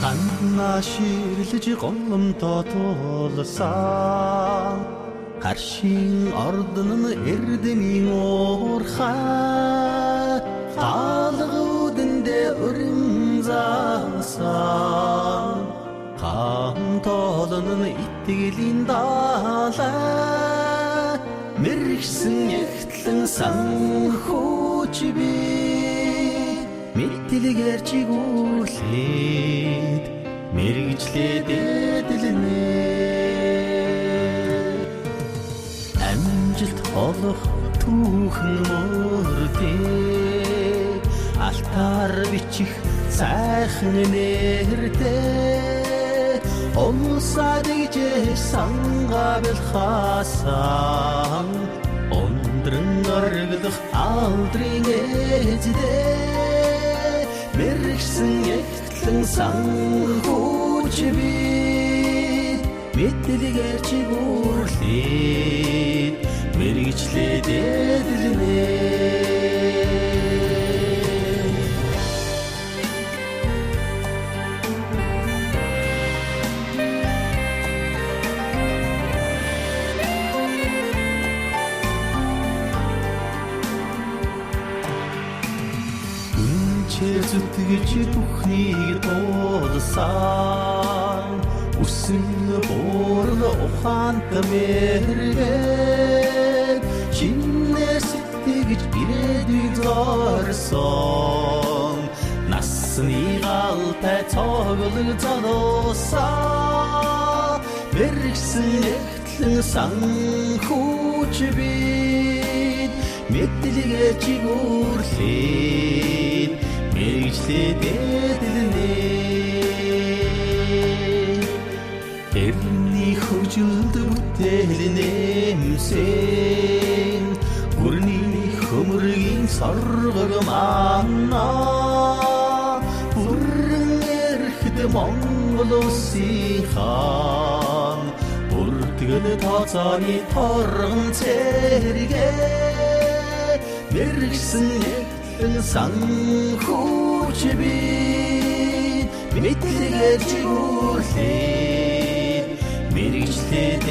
Хандна ширлэж голомтоо туулсан Харшийн ордон нь эрдэмийн уурхай Хаалгуудандээ өрн заасан Хаан тоолон нь итгэлийн даалай Мэргэсэн ягтлан санхүүч би Мэдлэгээр чигүүлээд мэргэжлээд эдэлнэ Амжилт олох түүхэн мөрдөө Алтар бичих сайхан нэртэй Умсаа дэгжээ сангабэл хаасан Ондрын оргидох алдрын эзэдээ Мэргэсэн ягтлан санхүүч би Мэдлэгээр чигүүлээд мэргэжлээд эдэлнэ Зүтгэж бүхнийг дуулсан Үсэн буурал ухаант мэргээд Шинээр сэтгэж ирээдүйг зорсон Насны галтай цоглог залуусан Мэргэсэн ягтлан санхүүч бид Мэдлэгээр чигүүлээд мэргэжлээд эдэлнэ Эрний хөгжилд бүтээл нэмсэн Гүрний хөмрөгийн соргог манаа Бүрэн эрхэд Монгол улсын хаан Бүртгэл тооцооны торгон цэргээ Мэргэсэн санхүүч би мэдлэгээр чигүүлээд мэргэжлээд